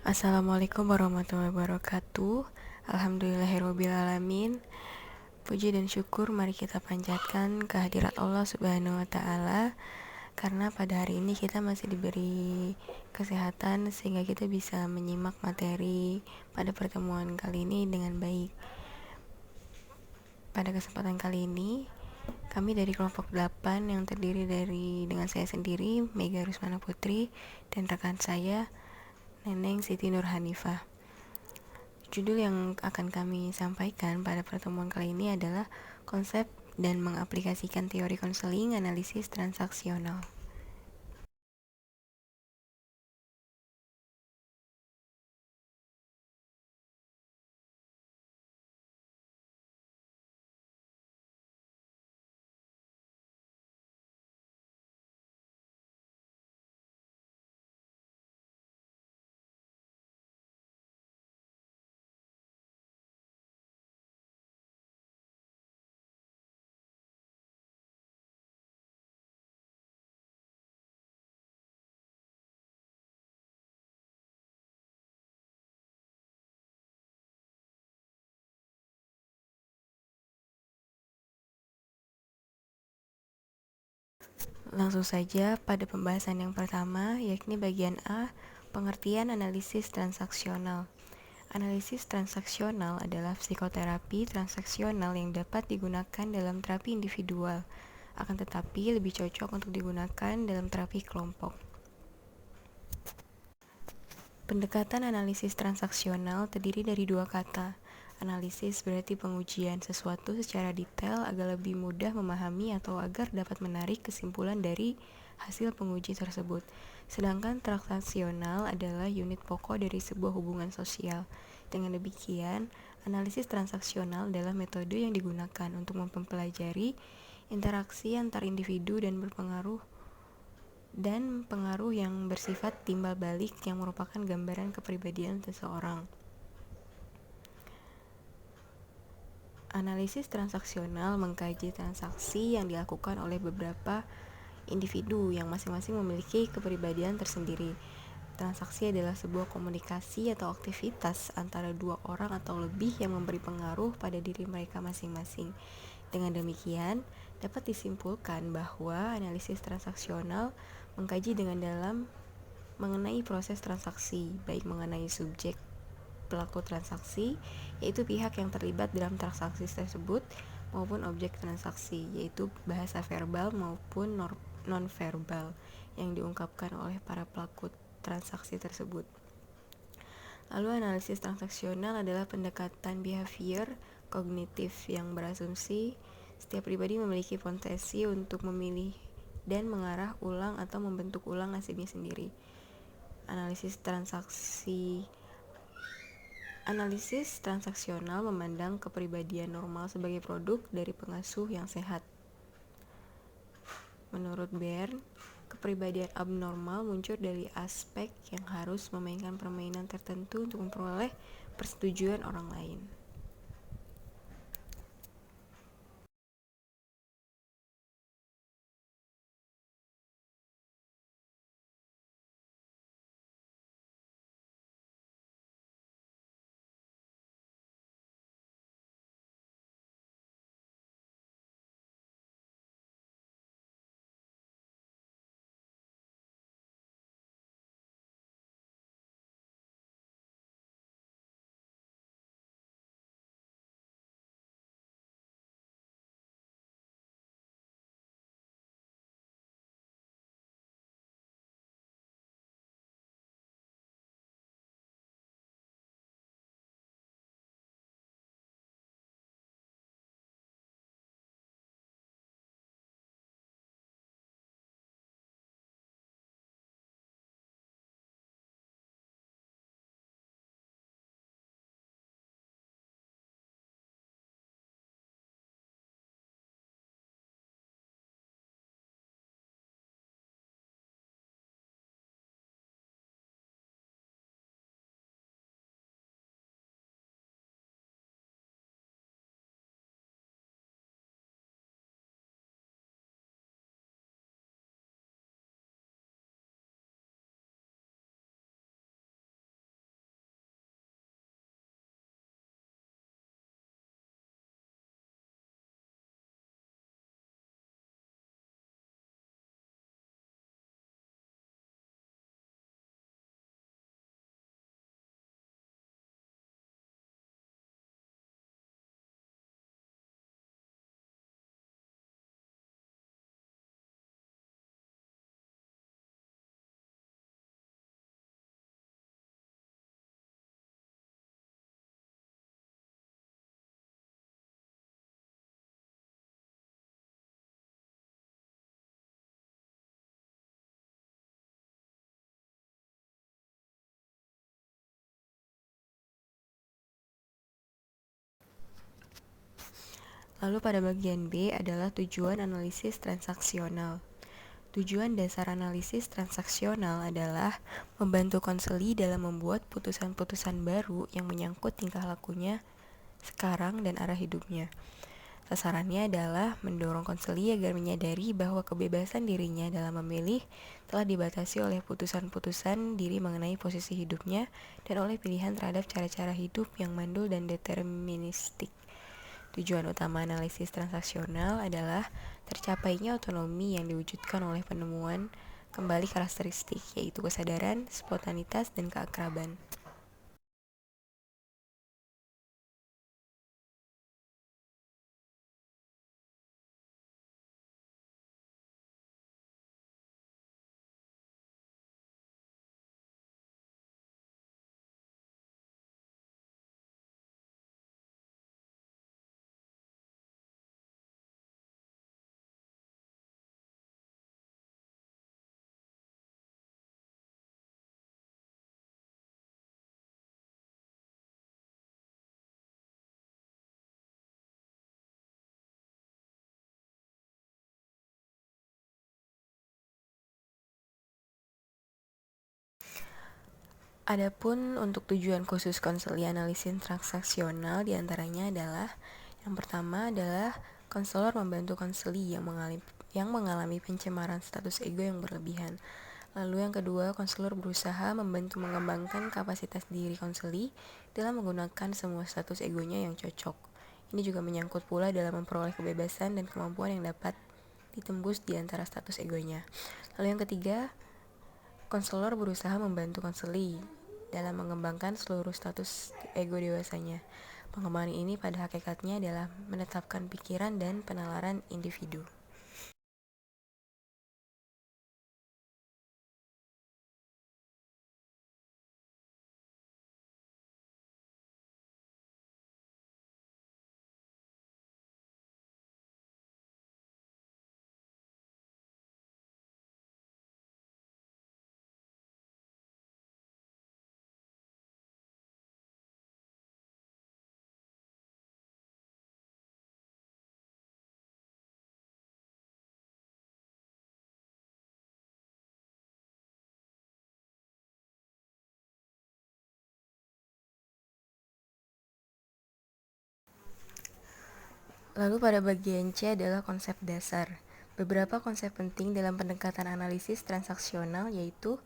Assalamualaikum warahmatullahi wabarakatuh. Alhamdulillahirrabbilalamin. Puji dan syukur mari kita panjatkan kehadirat Allah Subhanahu wa Ta'ala, karena pada hari ini kita masih diberi kesehatan sehingga kita bisa menyimak materi pada pertemuan kali ini dengan baik. Pada kesempatan kali ini, kami dari kelompok 8 yang terdiri dengan saya sendiri, Mega Rusmana Putri, dan rekan saya, Neneng Siti Nur Hanifah. Judul yang akan kami sampaikan pada pertemuan kali ini adalah konsep dan mengaplikasikan teori konseling analisis transaksional. Langsung saja pada pembahasan yang pertama, yakni bagian A, pengertian analisis transaksional. Analisis transaksional adalah psikoterapi transaksional yang dapat digunakan dalam terapi individual, akan tetapi lebih cocok untuk digunakan dalam terapi kelompok. Pendekatan analisis transaksional terdiri dari dua kata. Analisis berarti pengujian sesuatu secara detail agar lebih mudah memahami atau agar dapat menarik kesimpulan dari hasil penguji tersebut. Sedangkan transaksional adalah unit pokok dari sebuah hubungan sosial. Dengan demikian, analisis transaksional adalah metode yang digunakan untuk mempelajari interaksi antar individu dan pengaruh yang bersifat timbal balik yang merupakan gambaran kepribadian seseorang. Analisis transaksional mengkaji transaksi yang dilakukan oleh beberapa individu yang masing-masing memiliki kepribadian tersendiri. Transaksi adalah sebuah komunikasi atau aktivitas antara dua orang atau lebih yang memberi pengaruh pada diri mereka masing-masing. Dengan demikian, dapat disimpulkan bahwa analisis transaksional mengkaji dengan dalam mengenai proses transaksi, baik mengenai subjek pelaku transaksi, yaitu pihak yang terlibat dalam transaksi tersebut, maupun objek transaksi, yaitu bahasa verbal maupun non-verbal yang diungkapkan oleh para pelaku transaksi tersebut. Lalu analisis transaksional adalah pendekatan behavior kognitif yang berasumsi setiap pribadi memiliki potensi untuk memilih dan mengarah ulang atau membentuk ulang nasibnya sendiri. Analisis transaksional memandang kepribadian normal sebagai produk dari pengasuh yang sehat. Menurut Bern, kepribadian abnormal muncul dari aspek yang harus memainkan permainan tertentu untuk memperoleh persetujuan orang lain. Lalu pada bagian B adalah tujuan analisis transaksional. Tujuan dasar analisis transaksional adalah membantu konseli dalam membuat putusan-putusan baru yang menyangkut tingkah lakunya sekarang dan arah hidupnya. Sasarannya adalah mendorong konseli agar menyadari bahwa kebebasan dirinya dalam memilih telah dibatasi oleh putusan-putusan diri mengenai posisi hidupnya dan oleh pilihan terhadap cara-cara hidup yang mandul dan deterministik. Tujuan utama analisis transaksional adalah tercapainya otonomi yang diwujudkan oleh penemuan kembali karakteristik, yaitu kesadaran, spontanitas, dan keakraban. Adapun untuk tujuan khusus konseli analisis transaksional diantaranya adalah yang pertama adalah konselor membantu konseli yang mengalami pencemaran status ego yang berlebihan. Lalu yang kedua, konselor berusaha membantu mengembangkan kapasitas diri konseli dalam menggunakan semua status egonya yang cocok. Ini juga menyangkut pula dalam memperoleh kebebasan dan kemampuan yang dapat ditembus di antara status egonya. Lalu yang ketiga, konselor berusaha membantu konseli dalam mengembangkan seluruh status ego dewasanya. Pengembangan ini pada hakikatnya adalah menetapkan pikiran dan penalaran individu. Lalu pada bagian C adalah konsep dasar. Beberapa konsep penting dalam pendekatan analisis transaksional yaitu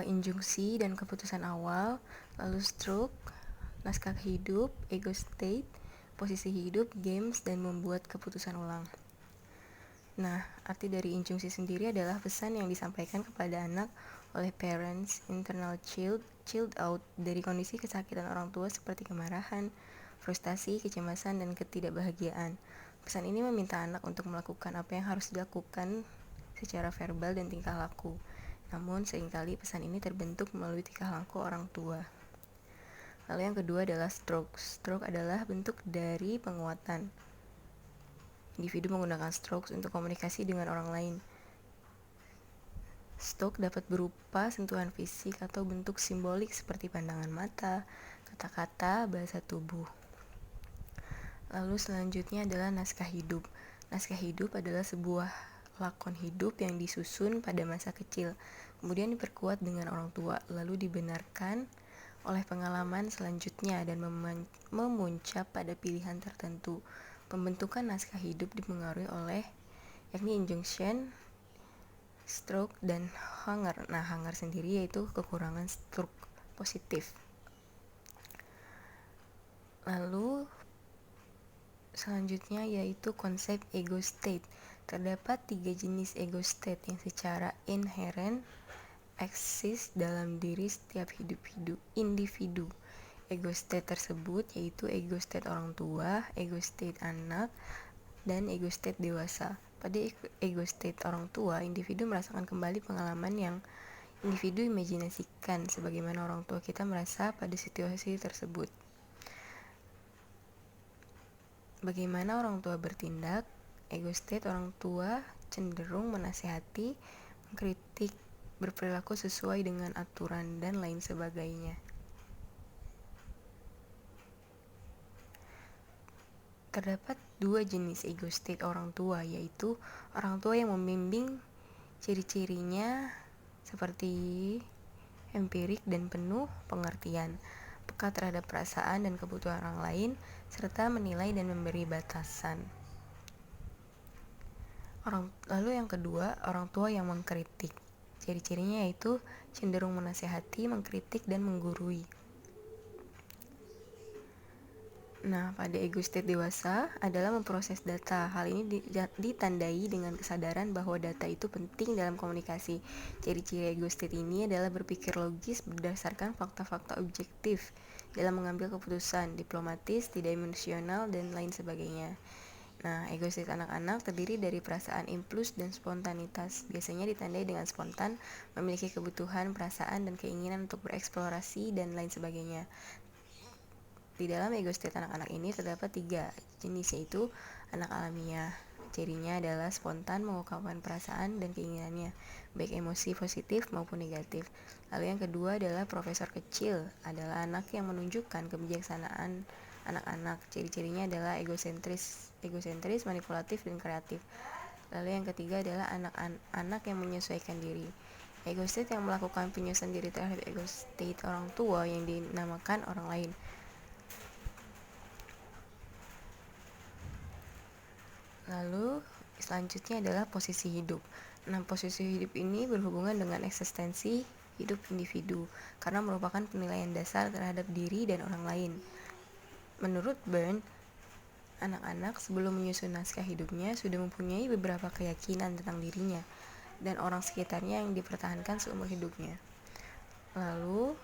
injunksi dan keputusan awal, lalu stroke, naskah hidup, ego state, posisi hidup, games, dan membuat keputusan ulang. Nah, arti dari injunksi sendiri adalah pesan yang disampaikan kepada anak oleh parents, internal child out dari kondisi kesakitan orang tua seperti kemarahan, frustasi, kecemasan, dan ketidakbahagiaan. Pesan ini meminta anak untuk melakukan apa yang harus dilakukan secara verbal dan tingkah laku. Namun, seringkali pesan ini terbentuk melalui tingkah laku orang tua. Lalu yang kedua adalah stroke. Stroke adalah bentuk dari penguatan. Individu menggunakan strokes untuk komunikasi dengan orang lain. Stroke dapat berupa sentuhan fisik atau bentuk simbolik seperti pandangan mata, kata-kata, bahasa tubuh. Lalu selanjutnya adalah naskah hidup. Naskah hidup adalah sebuah lakon hidup yang disusun pada masa kecil, kemudian diperkuat dengan orang tua, lalu dibenarkan oleh pengalaman selanjutnya dan memuncak pada pilihan tertentu. Pembentukan naskah hidup dipengaruhi oleh yakni injunction, stroke, dan hunger. Nah, hunger sendiri yaitu kekurangan stroke positif. Lalu selanjutnya yaitu konsep ego state. Terdapat 3 jenis ego state yang secara inherent eksis dalam diri setiap individu. Ego state tersebut yaitu ego state orang tua, ego state anak, dan ego state dewasa. Pada ego state orang tua, individu merasakan kembali pengalaman yang individu imajinasikan sebagaimana orang tua kita merasa pada situasi tersebut. Bagaimana orang tua bertindak? Ego state orang tua cenderung menasihati, mengkritik, berperilaku sesuai dengan aturan, dan lain sebagainya. Terdapat dua jenis ego state orang tua, yaitu orang tua yang membimbing, ciri-cirinya seperti empirik dan penuh pengertian, peka terhadap perasaan dan kebutuhan orang lain, serta menilai dan memberi batasan. Lalu yang kedua, orang tua yang mengkritik. Ciri-cirinya yaitu cenderung menasehati, mengkritik, dan menggurui. Nah, pada ego state dewasa adalah memproses data. Hal ini ditandai dengan kesadaran bahwa data itu penting dalam komunikasi. Ciri-ciri ego state ini adalah berpikir logis berdasarkan fakta-fakta objektif dalam mengambil keputusan, diplomatis, tidak emosional, dan lain sebagainya. Nah, ego state anak-anak terdiri dari perasaan impuls dan spontanitas. Biasanya ditandai dengan spontan, memiliki kebutuhan, perasaan, dan keinginan untuk bereksplorasi, dan lain sebagainya. Di dalam ego state anak-anak ini terdapat 3 jenis, yaitu anak alamiah. Cirinya adalah spontan mengungkapkan perasaan dan keinginannya, baik emosi positif maupun negatif. Lalu yang kedua adalah profesor kecil, adalah anak yang menunjukkan kebijaksanaan anak-anak. Ciri-cirinya adalah egosentris, manipulatif, dan kreatif. Lalu yang ketiga adalah anak-anak yang menyesuaikan diri. Ego state yang melakukan penyesuaian diri terhadap ego state orang tua yang dinamakan orang lain. Lalu selanjutnya adalah posisi hidup. Nah, posisi hidup ini berhubungan dengan eksistensi hidup individu karena merupakan penilaian dasar terhadap diri dan orang lain. Menurut Byrne, anak-anak sebelum menyusun naskah hidupnya sudah mempunyai beberapa keyakinan tentang dirinya dan orang sekitarnya yang dipertahankan seumur hidupnya. Lalu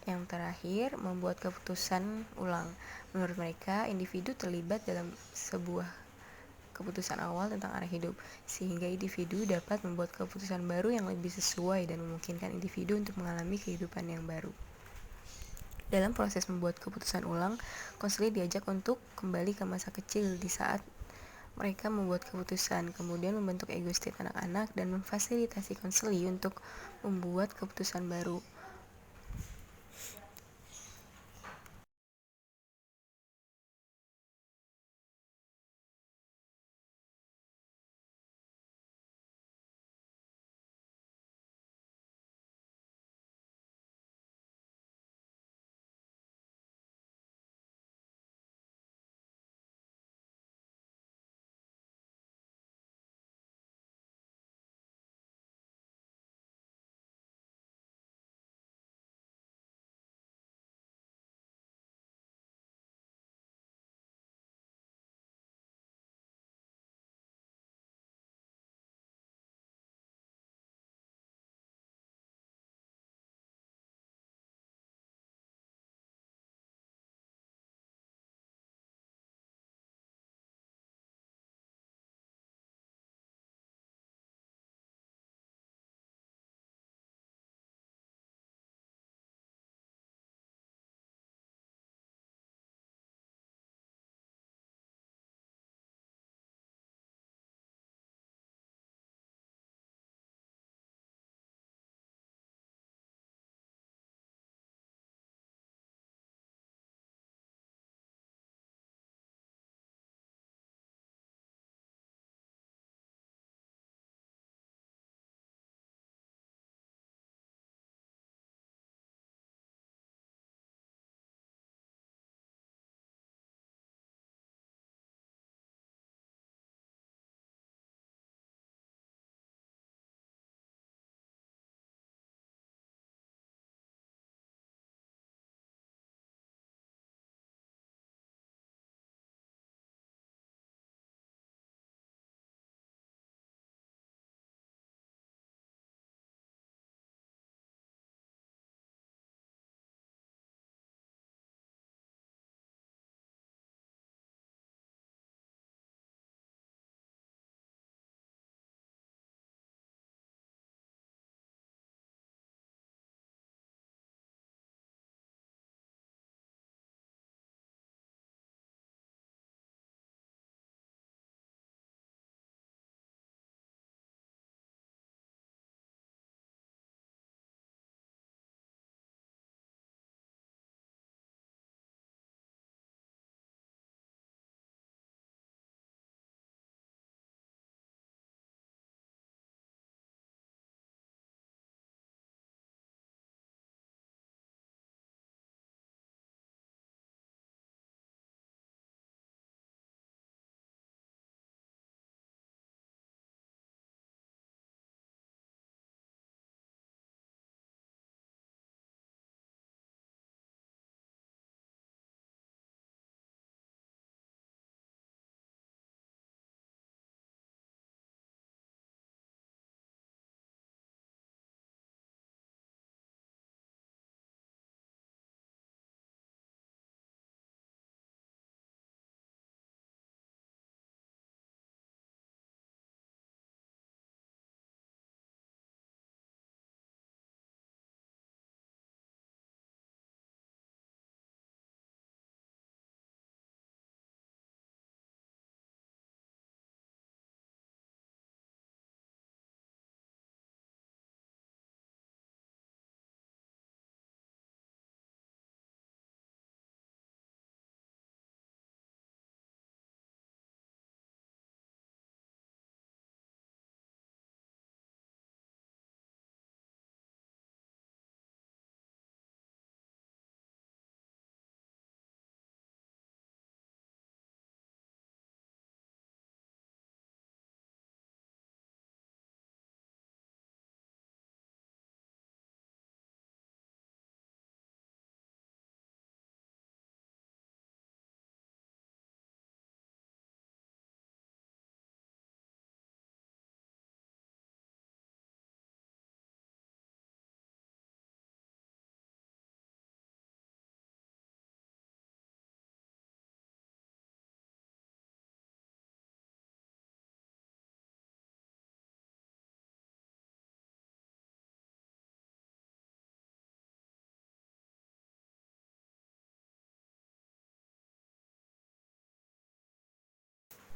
yang terakhir, membuat keputusan ulang. Menurut mereka, individu terlibat dalam sebuah keputusan awal tentang arah hidup, sehingga individu dapat membuat keputusan baru yang lebih sesuai dan memungkinkan individu untuk mengalami kehidupan yang baru. Dalam proses membuat keputusan ulang, konseli diajak untuk kembali ke masa kecil di saat mereka membuat keputusan, kemudian membentuk ego state anak-anak dan memfasilitasi konseli untuk membuat keputusan baru.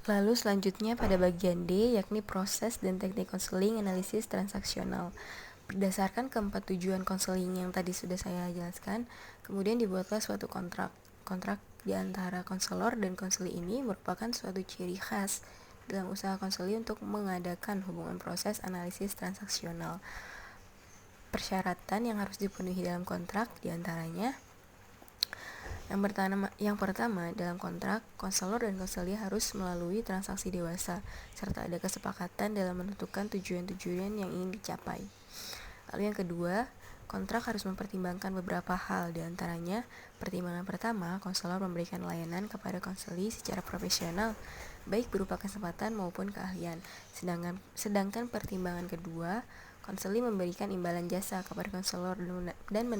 Lalu selanjutnya pada bagian D, yakni proses dan teknik konseling analisis transaksional. Berdasarkan keempat tujuan konseling yang tadi sudah saya jelaskan, kemudian dibuatlah suatu kontrak. Kontrak di antara konselor dan konseli ini merupakan suatu ciri khas dalam usaha konseli untuk mengadakan hubungan proses analisis transaksional. Persyaratan yang harus dipenuhi dalam kontrak diantaranya: yang pertama, dalam kontrak, konselor dan konseli harus melalui transaksi dewasa, serta ada kesepakatan dalam menentukan tujuan-tujuan yang ingin dicapai. Lalu yang kedua, kontrak harus mempertimbangkan beberapa hal, diantaranya pertimbangan pertama, konselor memberikan layanan kepada konseli secara profesional, baik berupa kesempatan maupun keahlian. Sedangkan pertimbangan kedua, konseli memberikan imbalan jasa kepada konselor dan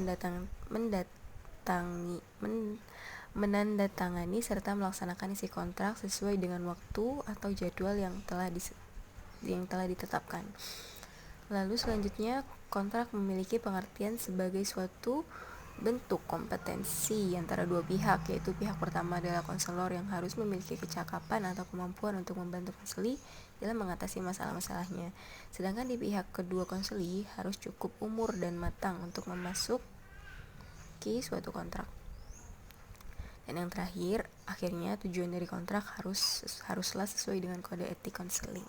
menandatangani serta melaksanakan isi kontrak sesuai dengan waktu atau jadwal yang telah ditetapkan. Lalu selanjutnya, kontrak memiliki pengertian sebagai suatu bentuk kompetensi antara dua pihak, yaitu pihak pertama adalah konselor yang harus memiliki kecakapan atau kemampuan untuk membantu konseli dalam mengatasi masalah-masalahnya. Sedangkan di pihak kedua, konseli harus cukup umur dan matang untuk memasuki suatu kontrak. Dan yang terakhir, akhirnya tujuan dari kontrak haruslah sesuai dengan kode etik konseling.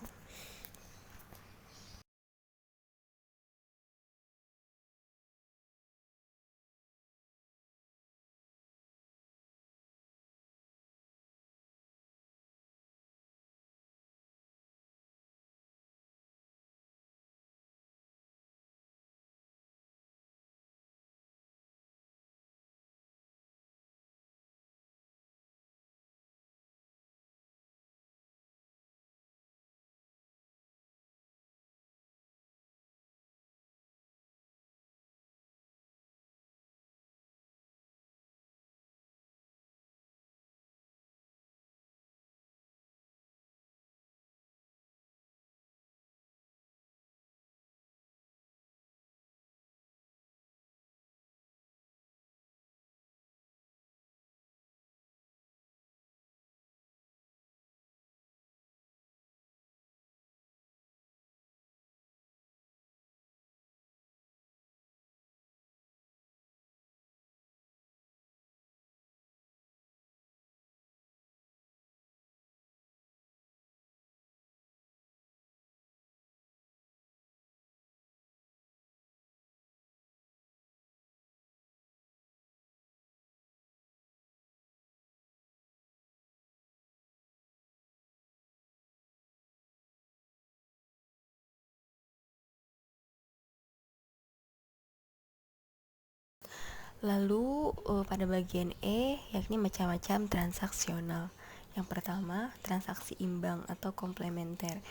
Lalu pada bagian E, yakni macam-macam transaksional. Yang pertama, transaksi imbang atau komplementer.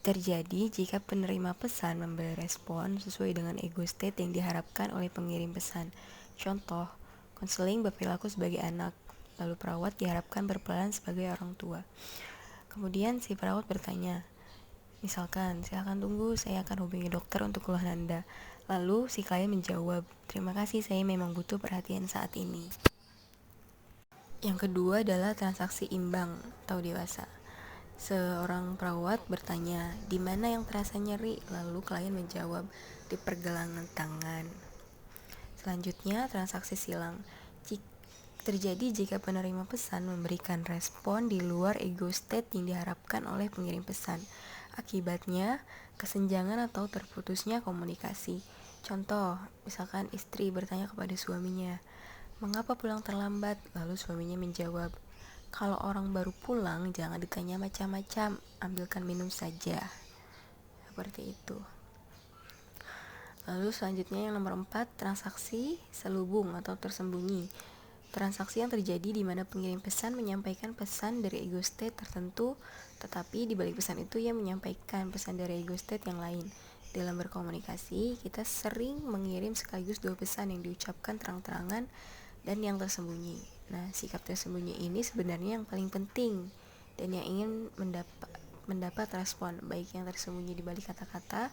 Terjadi jika penerima pesan memberi respon sesuai dengan ego state yang diharapkan oleh pengirim pesan. Contoh, konseling berperilaku sebagai anak, lalu perawat diharapkan berperan sebagai orang tua. Kemudian si perawat bertanya, misalkan, silakan tunggu, saya akan hubungi dokter untuk keluhan Anda. Lalu si klien menjawab, terima kasih, saya memang butuh perhatian saat ini. Yang kedua adalah transaksi imbang atau dewasa. Seorang perawat bertanya, di mana yang terasa nyeri? Lalu klien menjawab, di pergelangan tangan. Selanjutnya, transaksi silang. Terjadi jika penerima pesan memberikan respon di luar ego state yang diharapkan oleh pengirim pesan. Akibatnya, kesenjangan atau terputusnya komunikasi. Contoh, misalkan istri bertanya kepada suaminya, mengapa pulang terlambat? Lalu suaminya menjawab, kalau orang baru pulang jangan ditanya macam-macam, ambilkan minum saja. Seperti itu. Lalu selanjutnya yang nomor 4, transaksi selubung atau tersembunyi. Transaksi yang terjadi di mana pengirim pesan menyampaikan pesan dari ego state tertentu, tetapi di balik pesan itu ia menyampaikan pesan dari ego state yang lain. Dalam berkomunikasi, kita sering mengirim sekaligus dua pesan yang diucapkan terang-terangan dan yang tersembunyi. Nah, sikap tersembunyi ini sebenarnya yang paling penting dan yang ingin mendapat respon, baik yang tersembunyi di balik kata-kata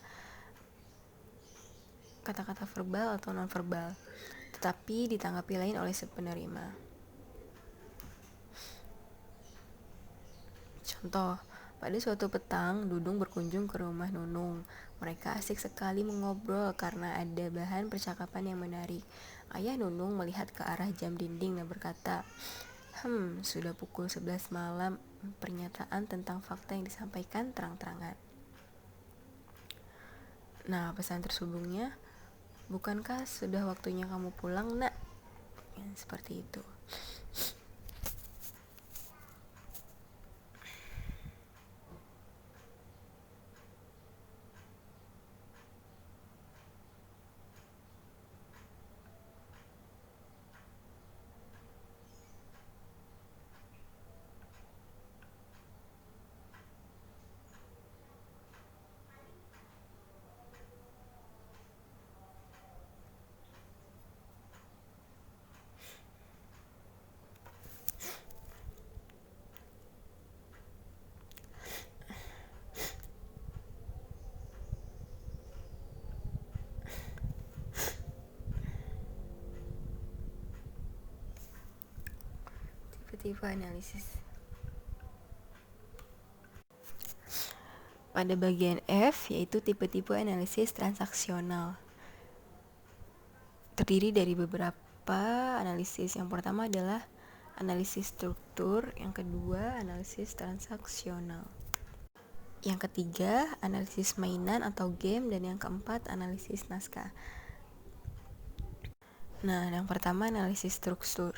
verbal atau non-verbal, tetapi ditanggapi lain oleh si penerima. Contoh, pada suatu petang, Dudung berkunjung ke rumah Nunung. Mereka asik sekali mengobrol karena ada bahan percakapan yang menarik. Ayah Nunung melihat ke arah jam dinding dan berkata, sudah pukul 11 malam, pernyataan tentang fakta yang disampaikan terang-terangan. Nah, pesan tersebutnya, bukankah sudah waktunya kamu pulang, nak? Ya, seperti itu. Tipe-tipe analisis. Pada bagian F, yaitu tipe-tipe analisis transaksional, terdiri dari beberapa analisis. Yang pertama adalah analisis struktur, yang kedua analisis transaksional, yang ketiga analisis mainan atau game, dan yang keempat analisis naskah. Nah, yang pertama analisis struktur.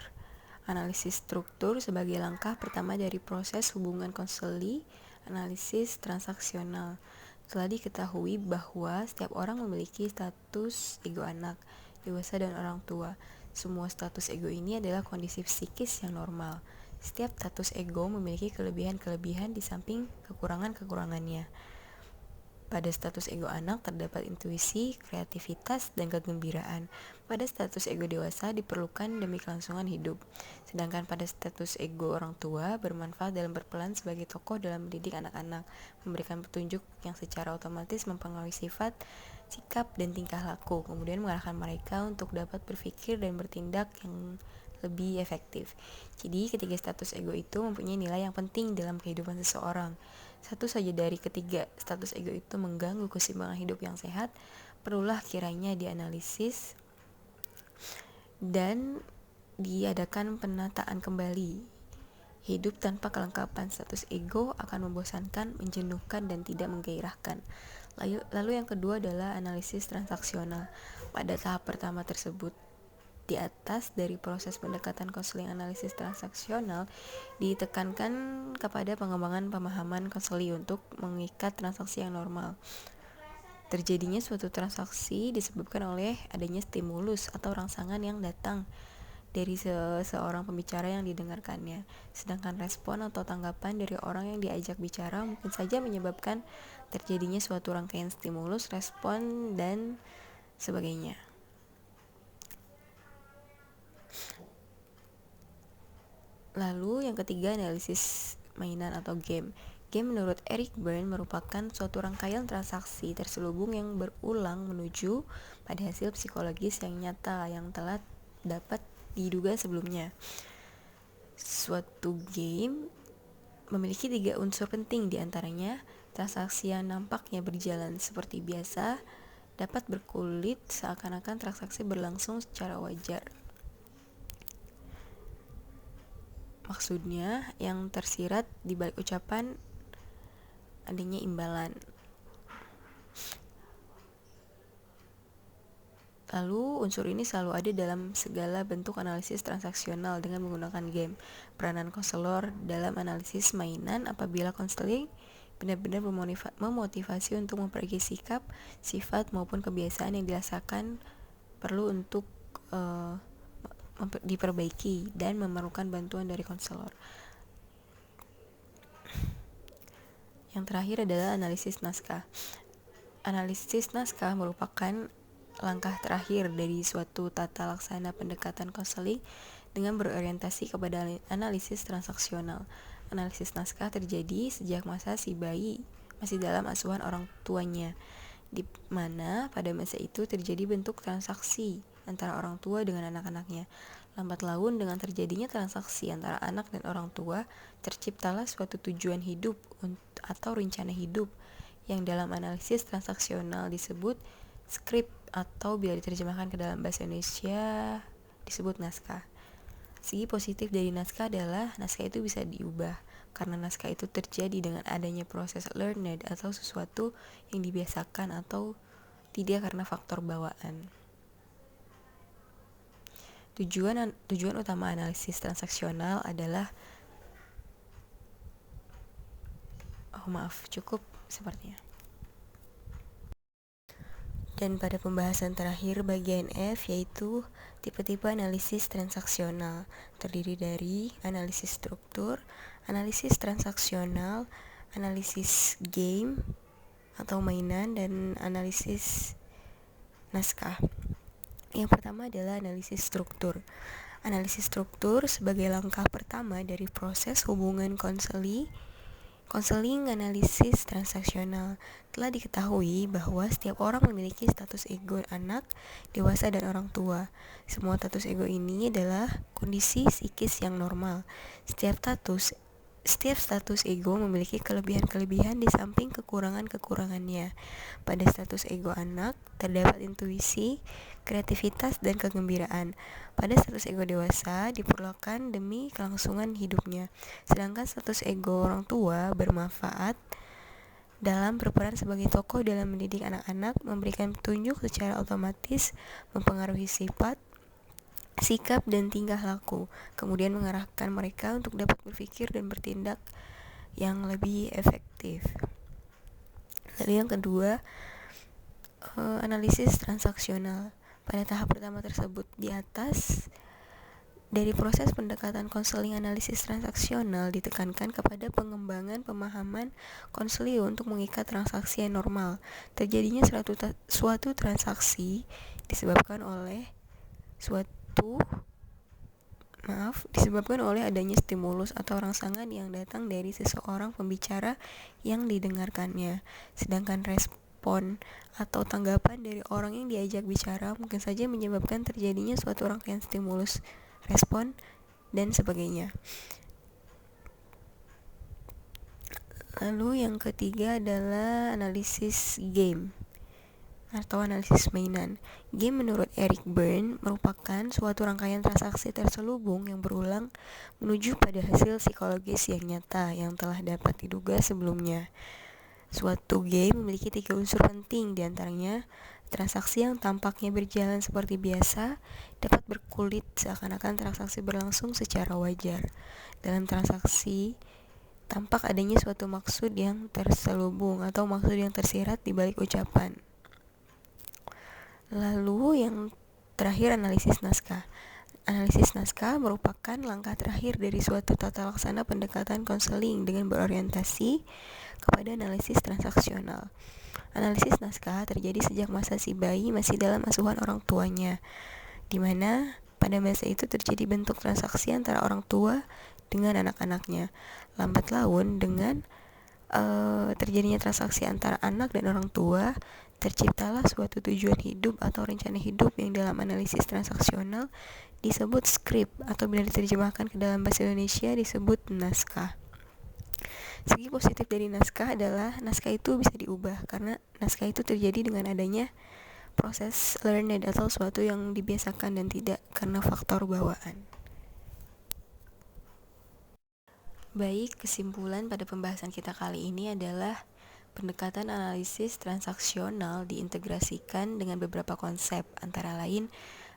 Analisis struktur sebagai langkah pertama dari proses hubungan konseling analisis transaksional. Telah diketahui bahwa setiap orang memiliki status ego anak, dewasa, dan orang tua. Semua status ego ini adalah kondisi psikis yang normal. Setiap status ego memiliki kelebihan-kelebihan di samping kekurangan-kekurangannya. Pada status ego anak terdapat intuisi, kreativitas, dan kegembiraan. Pada status ego dewasa diperlukan demi kelangsungan hidup. Sedangkan pada status ego orang tua bermanfaat dalam berperan sebagai tokoh dalam mendidik anak-anak, memberikan petunjuk yang secara otomatis mempengaruhi sifat, sikap, dan tingkah laku, kemudian mengarahkan mereka untuk dapat berpikir dan bertindak yang lebih efektif. Jadi ketiga status ego itu mempunyai nilai yang penting dalam kehidupan seseorang. Satu saja dari ketiga status ego itu mengganggu keseimbangan hidup yang sehat, perlulah kiranya dianalisis dan diadakan penataan kembali. Hidup tanpa kelengkapan status ego akan membosankan, menjenuhkan, dan tidak menggairahkan. Lalu yang kedua adalah analisis transaksional. Pada tahap pertama tersebut, di atas dari proses pendekatan konseling analisis transaksional ditekankan kepada pengembangan pemahaman konseling untuk mengikat transaksi yang normal. Terjadinya suatu transaksi disebabkan oleh adanya stimulus atau rangsangan yang datang dari seorang pembicara yang didengarkannya. Sedangkan respon atau tanggapan dari orang yang diajak bicara mungkin saja menyebabkan terjadinya suatu rangkaian stimulus, respon, dan sebagainya. Lalu yang ketiga analisis mainan atau game. Game menurut Eric Berne merupakan suatu rangkaian transaksi terselubung yang berulang menuju pada hasil psikologis yang nyata yang telah dapat diduga sebelumnya. Suatu game memiliki 3 unsur penting, diantaranya transaksi yang nampaknya berjalan seperti biasa dapat berkulit seakan-akan transaksi berlangsung secara wajar. Maksudnya yang tersirat di balik ucapan adanya imbalan. Lalu unsur ini selalu ada dalam segala bentuk analisis transaksional dengan menggunakan game. Peranan konselor dalam analisis mainan apabila konseling benar-benar memotivasi untuk memperbaiki sikap, sifat, maupun kebiasaan yang dirasakan perlu untuk diperbaiki dan memerlukan bantuan dari konselor. Yang terakhir adalah analisis naskah. Analisis naskah merupakan langkah terakhir dari suatu tata laksana pendekatan konseling dengan berorientasi kepada analisis transaksional. Analisis naskah terjadi sejak masa si bayi masih dalam asuhan orang tuanya, di mana pada masa itu terjadi bentuk transaksi antara orang tua dengan anak-anaknya. Lambat laun dengan terjadinya transaksi antara anak dan orang tua, terciptalah suatu tujuan hidup atau rencana hidup yang dalam analisis transaksional disebut skrip atau bila diterjemahkan ke dalam bahasa Indonesia disebut naskah. Segi positif dari naskah adalah naskah itu bisa diubah karena naskah itu terjadi dengan adanya proses learned atau sesuatu yang dibiasakan atau tidak karena faktor bawaan. Tujuan utama analisis transaksional adalah cukup sepertinya. Dan pada pembahasan terakhir bagian F yaitu tipe-tipe analisis transaksional, terdiri dari analisis struktur, analisis transaksional, analisis game atau mainan, dan analisis naskah. Yang pertama adalah analisis struktur. Analisis struktur sebagai langkah pertama dari proses hubungan konseling analisis transaksional. Telah diketahui bahwa setiap orang memiliki status ego anak, dewasa, dan orang tua. Semua status ego ini adalah kondisi psikis yang normal. Setiap status ego memiliki kelebihan-kelebihan di samping kekurangan-kekurangannya. Pada status ego anak terdapat intuisi, kreativitas, dan kegembiraan. Pada status ego dewasa diperlukan demi kelangsungan hidupnya. Sedangkan status ego orang tua bermanfaat dalam berperan sebagai tokoh dalam mendidik anak-anak, memberikan petunjuk secara otomatis, mempengaruhi sifat, sikap, dan tingkah laku, kemudian mengarahkan mereka untuk dapat berpikir dan bertindak yang lebih efektif. Lalu yang kedua, analisis transaksional. Pada tahap pertama tersebut di atas, dari proses pendekatan konseling analisis transaksional ditekankan kepada pengembangan pemahaman konselio untuk mengikat transaksi yang normal. Terjadinya suatu transaksi disebabkan oleh adanya stimulus atau rangsangan yang datang dari seseorang pembicara yang didengarkannya. Sedangkan respon atau tanggapan dari orang yang diajak bicara mungkin saja menyebabkan terjadinya suatu rangkaian stimulus, respon, dan sebagainya. Lalu yang ketiga adalah analisis game atau analisis mainan. Game menurut Eric Berne merupakan suatu rangkaian transaksi terselubung yang berulang menuju pada hasil psikologis yang nyata yang telah dapat diduga sebelumnya. Suatu game memiliki 3 unsur penting, diantaranya transaksi yang tampaknya berjalan seperti biasa dapat berkulit seakan-akan transaksi berlangsung secara wajar. Dalam transaksi tampak adanya suatu maksud yang terselubung atau maksud yang tersirat di balik ucapan. Lalu yang terakhir, analisis naskah. Analisis naskah merupakan langkah terakhir dari suatu tata laksana pendekatan konseling dengan berorientasi kepada analisis transaksional. Analisis naskah terjadi sejak masa si bayi masih dalam asuhan orang tuanya, di mana pada masa itu terjadi bentuk transaksi antara orang tua dengan anak-anaknya. Lambat laun dengan terjadinya transaksi antara anak dan orang tua, terciptalah suatu tujuan hidup atau rencana hidup yang dalam analisis transaksional disebut skrip atau bila diterjemahkan ke dalam bahasa Indonesia disebut naskah. Segi positif dari naskah adalah naskah itu bisa diubah karena naskah itu terjadi dengan adanya proses learned atau suatu yang dibiasakan dan tidak karena faktor bawaan. Baik, kesimpulan pada pembahasan kita kali ini adalah pendekatan analisis transaksional diintegrasikan dengan beberapa konsep, antara lain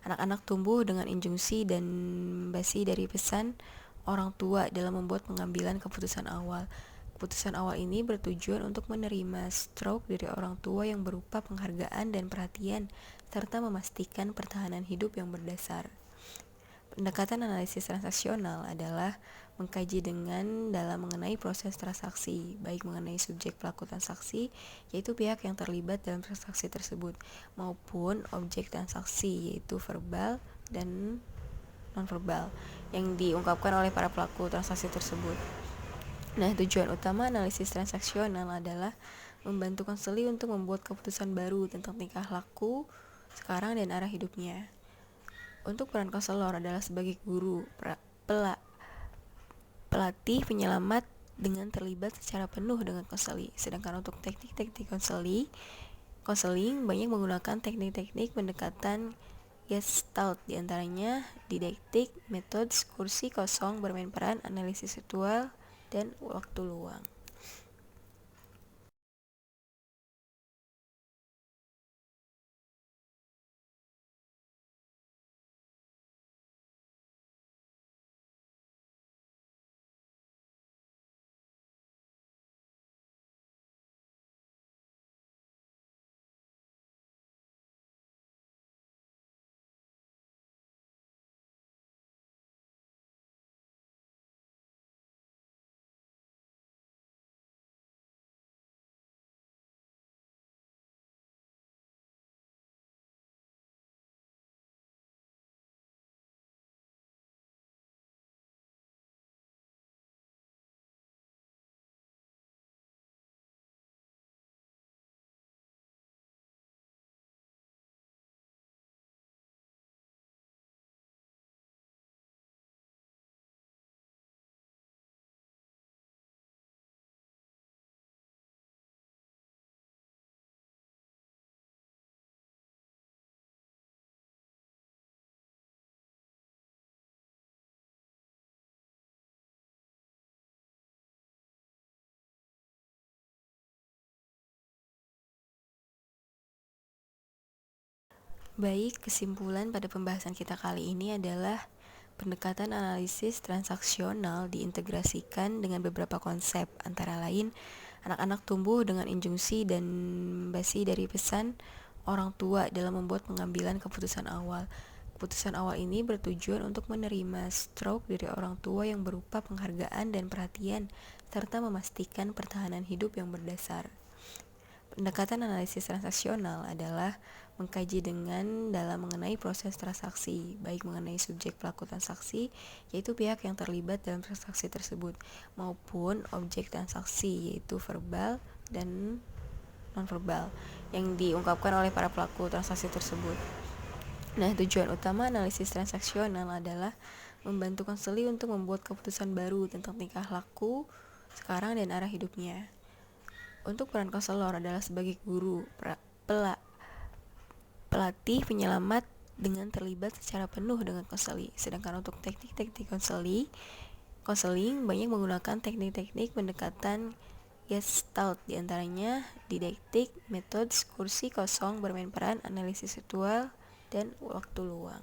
anak-anak tumbuh dengan injunksi dan basi dari pesan orang tua dalam membuat pengambilan keputusan awal. Keputusan awal ini bertujuan untuk menerima stroke dari orang tua yang berupa penghargaan dan perhatian, serta memastikan pertahanan hidup yang berdasar. Pendekatan analisis transaksional adalah mengkaji dengan dalam mengenai proses transaksi, baik mengenai subjek pelaku transaksi, yaitu pihak yang terlibat dalam transaksi tersebut, maupun objek transaksi, yaitu verbal dan non-verbal, yang diungkapkan oleh para pelaku transaksi tersebut. Nah, tujuan utama analisis transaksional adalah membantu konseli untuk membuat keputusan baru tentang tingkah laku sekarang dan arah hidupnya. Untuk peran konselor adalah sebagai guru, pelatih, penyelamat dengan terlibat secara penuh dengan konseling. Sedangkan untuk teknik-teknik konseling banyak menggunakan teknik-teknik pendekatan Gestalt, diantaranya didaktik, metode kursi kosong, bermain peran, analisis situal, dan waktu luang. Baik, kesimpulan pada pembahasan kita kali ini adalah pendekatan analisis transaksional diintegrasikan dengan beberapa konsep, antara lain anak-anak tumbuh dengan injunksi dan basi dari pesan orang tua dalam membuat pengambilan keputusan awal. Keputusan awal ini bertujuan untuk menerima stroke dari orang tua yang berupa penghargaan dan perhatian, serta memastikan pertahanan hidup yang berdasar. Pendekatan analisis transaksional adalah mengkaji dengan dalam mengenai proses transaksi, baik mengenai subjek pelaku transaksi, yaitu pihak yang terlibat dalam transaksi tersebut, maupun objek transaksi, yaitu verbal dan nonverbal, yang diungkapkan oleh para pelaku transaksi tersebut. Nah, tujuan utama analisis transaksional adalah membantu konseli untuk membuat keputusan baru tentang tingkah laku sekarang dan arah hidupnya. Untuk peran konselor adalah sebagai guru, pelatih, penyelamat dengan terlibat secara penuh dengan konseling. Sedangkan untuk teknik-teknik konseling banyak menggunakan teknik-teknik pendekatan Gestalt, diantaranya didaktik, metode kursi kosong, bermain peran, analisis situal, dan waktu luang.